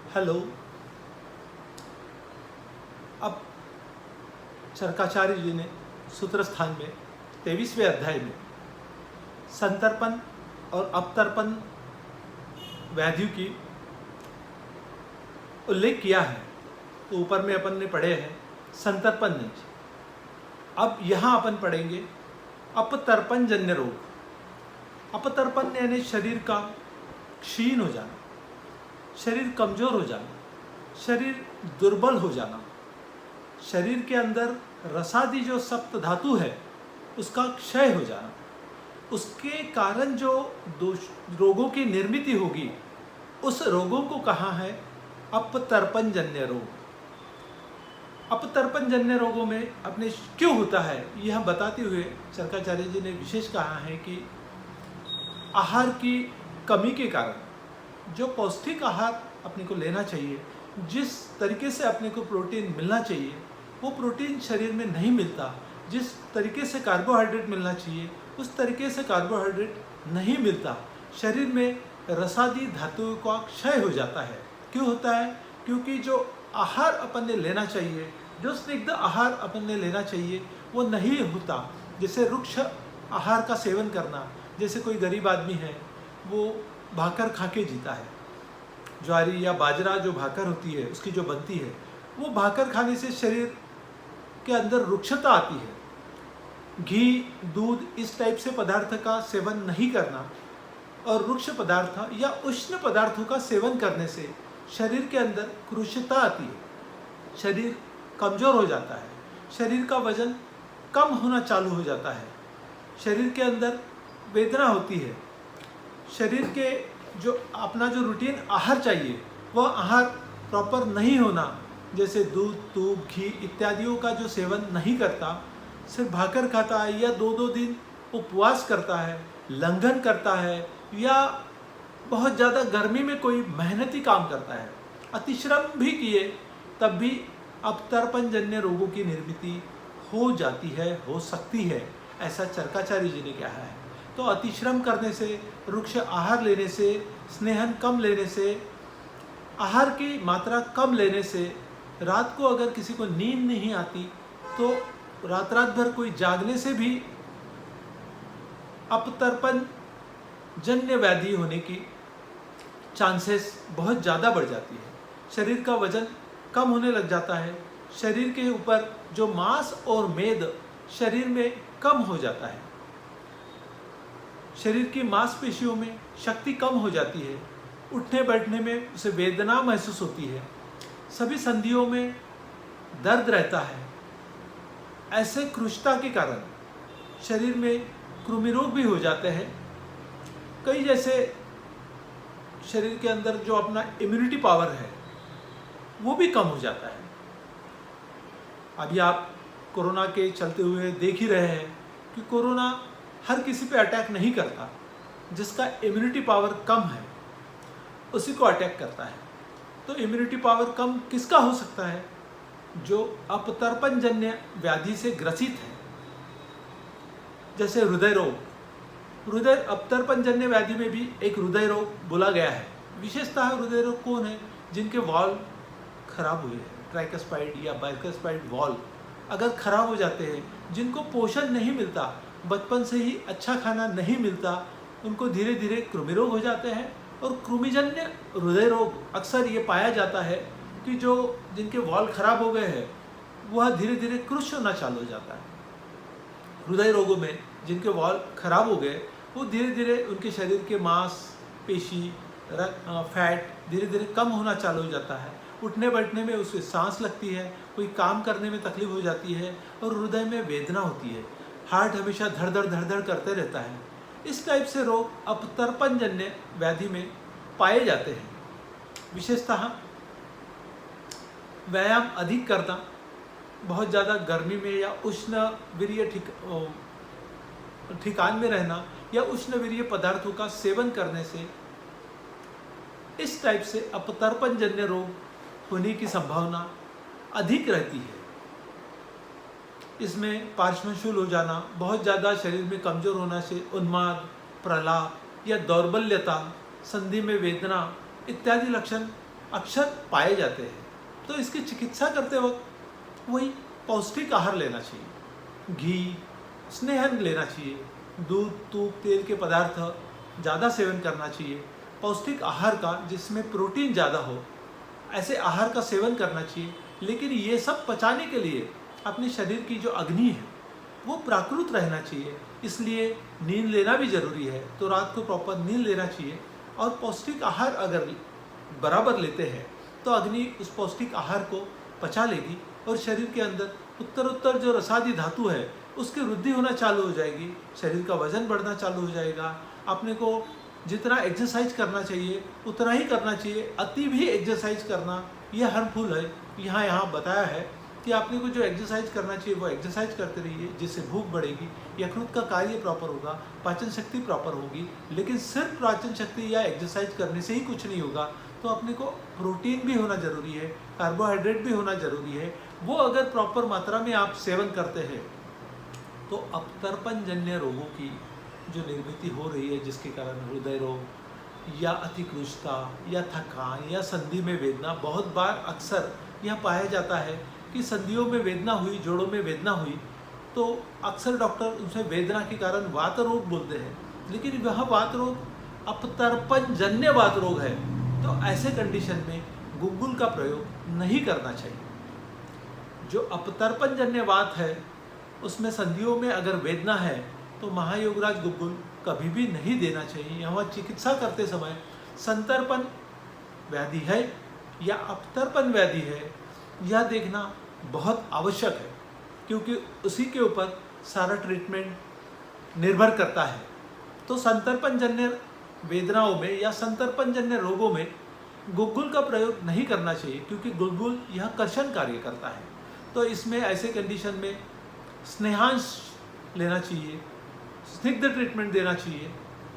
Hello. अब शर्काचार्य जी ने सूत्र स्थान में 23वें अध्याय में संतर्पण और अपतर्पण व्याधियों की उल्लेख किया है। तो ऊपर में अपन ने पढ़े हैं संतर्पण नहीं। अब यहाँ अपन पढ़ेंगे अपतर्पण जन्य रोग। अपतर्पण यानी शरीर का क्षीण हो जाना, शरीर कमजोर हो जाना, शरीर दुर्बल हो जाना, शरीर के अंदर रसादी जो सप्त धातु है उसका क्षय हो जाना, उसके कारण जो रोगों की निर्मित होगी उस रोगों को कहा है अपतर्पण जन्य रोग। अपतर्पण जन्य रोगों में अपने क्यों होता है यह बताते हुए शर्काचार्य जी ने विशेष कहा है कि आहार की कमी के कारण जो पौष्टिक आहार अपने को लेना चाहिए, जिस तरीके से अपने को प्रोटीन मिलना चाहिए वो प्रोटीन शरीर में नहीं मिलता, जिस तरीके से कार्बोहाइड्रेट मिलना चाहिए उस तरीके से कार्बोहाइड्रेट नहीं मिलता, शरीर में रसादी धातुओं का क्षय हो जाता है। क्यों होता है? क्योंकि जो आहार अपन ने लेना चाहिए, जो स्निग्ध आहार अपन ने लेना चाहिए वो नहीं होता। जैसे रुक्ष आहार का सेवन करना, जैसे कोई गरीब आदमी है वो भाकर खा के जीता है, ज्वारी या बाजरा जो भाकर होती है उसकी जो बनती है वो भाकर खाने से शरीर के अंदर रुक्षता आती है। घी, दूध इस टाइप से पदार्थ का सेवन नहीं करना और रुक्ष पदार्थ या उष्ण पदार्थों का सेवन करने से शरीर के अंदर कृशता आती है, शरीर कमजोर हो जाता है, शरीर का वजन कम होना चालू हो जाता है, शरीर के अंदर वेदना होती है, शरीर के जो अपना जो रूटीन आहार चाहिए वह आहार प्रॉपर नहीं होना, जैसे दूध, दूध, घी इत्यादियों का जो सेवन नहीं करता, सिर्फ भाकर खाता है या 2-2 दिन उपवास करता है, लंघन करता है या बहुत ज़्यादा गर्मी में कोई मेहनती काम करता है, अतिश्रम भी किए तब भी अपतर्पण जन्य रोगों की निर्मित हो जाती है, हो सकती है, ऐसा चरकाचार्य जी ने कहा है। तो अतिश्रम करने से, रुक्ष आहार लेने से, स्नेहन कम लेने से, आहार की मात्रा कम लेने से, रात को अगर किसी को नींद नहीं आती तो रात भर कोई जागने से भी अपतर्पण जन्य व्याधि होने की चांसेस बहुत ज़्यादा बढ़ जाती है। शरीर का वजन कम होने लग जाता है, शरीर के ऊपर जो मांस और मेद शरीर में कम हो जाता है, शरीर की मांसपेशियों में शक्ति कम हो जाती है, उठने बैठने में उसे वेदना महसूस होती है, सभी संधियों में दर्द रहता है। ऐसे कृशता के कारण शरीर में कृमि रोग भी हो जाते हैं। कई जैसे शरीर के अंदर जो अपना इम्यूनिटी पावर है वो भी कम हो जाता है। अभी आप कोरोना के चलते हुए देख ही रहे हैं कि कोरोना हर किसी पे अटैक नहीं करता, जिसका इम्यूनिटी पावर कम है उसी को अटैक करता है। तो इम्यूनिटी पावर कम किसका हो सकता है? जो अपतर्पण जन्य व्याधि से ग्रसित है, जैसे हृदय रोग। हृदय अपतर्पण जन्य व्याधि में भी एक हृदय रोग बोला गया है। विशेषतः हृदय रोग कौन है? जिनके वॉल्व खराब हुए हैं, ट्राइकस्पाइड या बाइकस्पाइड वॉल्व अगर खराब हो जाते हैं, जिनको पोषण नहीं मिलता, बचपन से ही अच्छा खाना नहीं मिलता, उनको धीरे धीरे कृमि रोग हो जाते हैं। और कृमिजन्य हृदय रोग अक्सर ये पाया जाता है कि जो जिनके वॉल्व खराब हो गए हैं वह धीरे धीरे कृश होना चालू हो जाता है। हृदय रोगों में जिनके वॉल्व खराब हो गए वो धीरे धीरे उनके शरीर के मांस पेशी फैट धीरे धीरे कम होना चालू हो जाता है, उठने बैठने में उसे सांस लगती है, कोई काम करने में तकलीफ हो जाती है और हृदय में वेदना होती है, हार्ट हमेशा धड़ धड़ करते रहता है। इस टाइप से रोग अपतर्पण जन्य व्याधि में पाए जाते हैं। विशेषतः व्यायाम अधिक करना, बहुत ज़्यादा गर्मी में या उष्ण वीर्य ठिकान में रहना या उष्ण वीर्य पदार्थों का सेवन करने से इस टाइप से अपतर्पण जन्य रोग होने की संभावना अधिक रहती है। इसमें पार्श्वशूल हो जाना, बहुत ज़्यादा शरीर में कमज़ोर होना से उन्माद, प्रलाप या दौर्बल्यता, संधि में वेदना इत्यादि लक्षण अक्सर पाए जाते हैं। तो इसकी चिकित्सा करते वक्त वही पौष्टिक आहार लेना चाहिए, घी, स्नेहन लेना चाहिए, दूध, दूध, तेल के पदार्थ ज़्यादा सेवन करना चाहिए, पौष्टिक आहार का जिसमें प्रोटीन ज़्यादा हो, ऐसे आहार का सेवन करना चाहिए। लेकिन ये सब पचाने के लिए अपने शरीर की जो अग्नि है वो प्राकृत रहना चाहिए, इसलिए नींद लेना भी ज़रूरी है। तो रात को प्रॉपर नींद लेना चाहिए और पौष्टिक आहार अगर बराबर लेते हैं तो अग्नि उस पौष्टिक आहार को पचा लेगी और शरीर के अंदर उत्तर जो रसादी धातु है उसकी वृद्धि होना चालू हो जाएगी, शरीर का वजन बढ़ना चालू हो जाएगा। अपने को जितना एक्सरसाइज करना चाहिए उतना ही करना चाहिए, अति भी एक्सरसाइज करना यह हार्मफुल है। यहाँ बताया है कि आपने को जो एक्सरसाइज करना चाहिए वो एक्सरसाइज करते रहिए, जिससे भूख बढ़ेगी, यकृत का कार्य प्रॉपर होगा, पाचन शक्ति प्रॉपर होगी। लेकिन सिर्फ पाचन शक्ति या एक्सरसाइज करने से ही कुछ नहीं होगा, तो अपने को प्रोटीन भी होना जरूरी है, कार्बोहाइड्रेट भी होना जरूरी है। वो अगर प्रॉपर मात्रा में आप सेवन करते हैं तो अपतर्पण जन्य रोगों की जो निर्मित हो रही है, जिसके कारण हृदय रोग या अतिकृष्टता या थकान या संधि में वेदना, बहुत बार अक्सर यह पाया जाता है कि संधियों में वेदना हुई, जोड़ों में वेदना हुई, तो अक्सर डॉक्टर उसे वेदना के कारण वात रोग बोलते हैं, लेकिन वह वात रोग अपतर्पण जन्य वात रोग है। तो ऐसे कंडीशन में गुग्गुल का प्रयोग नहीं करना चाहिए। जो अपतर्पण जन्य वात है उसमें संधियों में अगर वेदना है तो महायोगराज गुग्गुल कभी भी नहीं देना चाहिए। यहाँ चिकित्सा करते समय संतर्पण व्याधि है या अपतर्पण व्याधि है यह देखना बहुत आवश्यक है, क्योंकि उसी के ऊपर सारा ट्रीटमेंट निर्भर करता है। तो संतर्पण जन्य वेदनाओं में या संतर्पण जन्य रोगों में गुग्गुल का प्रयोग नहीं करना चाहिए, क्योंकि गुग्गुल यह कर्षण कार्य करता है। तो इसमें ऐसे कंडीशन में स्नेहांश लेना चाहिए, स्निग्ध ट्रीटमेंट देना चाहिए।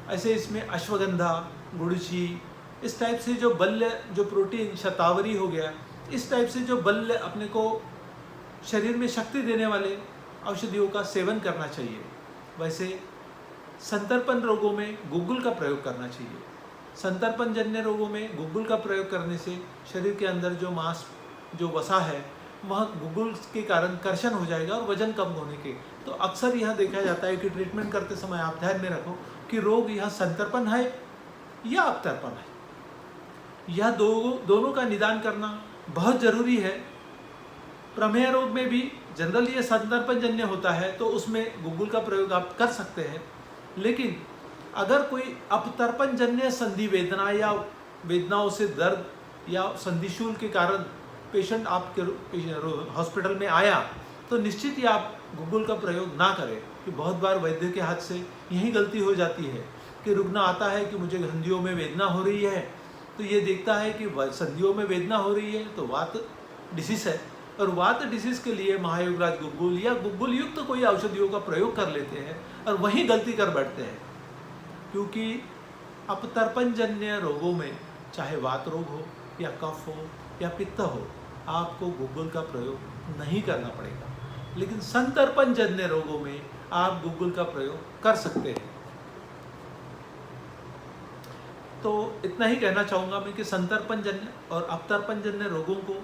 ऐसे इसमें अश्वगंधा, गुड़ची, इस टाइप से जो बल्य, जो प्रोटीन, शतावरी हो गया, इस टाइप से जो बल्य अपने को शरीर में शक्ति देने वाले औषधियों का सेवन करना चाहिए। वैसे संतर्पण रोगों में गुग्गुल का प्रयोग करना चाहिए। संतर्पण जन्य रोगों में गुग्गुल का प्रयोग करने से शरीर के अंदर जो मांस, जो वसा है, वह गुग्गुल के कारण कर्षण हो जाएगा और वजन कम होने के। तो अक्सर यह देखा जाता है कि ट्रीटमेंट करते समय आप ध्यान में रखो कि रोग यह संतर्पण है या अपतर्पण है। यह दोनों का निदान करना बहुत जरूरी है। प्रमेह रोग में भी जनरली यह संतर्पण जन्य होता है, तो उसमें गुग्गुल का प्रयोग आप कर सकते हैं। लेकिन अगर कोई अपतर्पण जन्य संधि वेदना या वेदनाओं से दर्द या संधिशूल के कारण पेशेंट आपके हॉस्पिटल में आया, तो निश्चित ही आप गुग्गुल का प्रयोग ना करें। कि बहुत बार वैद्य के हाथ से यही गलती हो जाती है कि रुग्ण आता है कि मुझे संधियों में वेदना हो रही है, तो ये देखता है कि संधियों में वेदना हो रही है तो वात डिसीज है, और वात डिसीज के लिए महायोगराज गुग्गुल या गुग्गुल युक्त कोई औषधियों का प्रयोग कर लेते हैं और वहीं गलती कर बैठते हैं। क्योंकि अपतर्पण जन्य रोगों में चाहे वात रोग हो या कफ हो या पित्त हो, आपको गुग्गुल का प्रयोग नहीं करना पड़ेगा। लेकिन संतर्पण जन्य रोगों में आप गुग्गुल का प्रयोग कर सकते हैं। तो इतना ही कहना चाहूँगा मैं कि संतर्पण जन्य और अपतर्पण जन्य रोगों को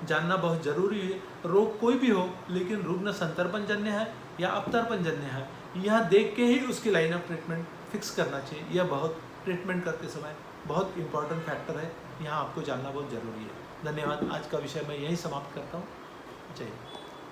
जानना बहुत जरूरी है। रोग कोई भी हो, लेकिन रुग्ण संतर्पण जन्य है या अपतर्पण जन्य है, यह देख के ही उसकी लाइन ऑफ ट्रीटमेंट फिक्स करना चाहिए। यह बहुत ट्रीटमेंट करते समय बहुत इंपॉर्टेंट फैक्टर है, यहाँ आपको जानना बहुत जरूरी है। धन्यवाद। आज का विषय मैं यहीं समाप्त करता हूँ। जय हिंद।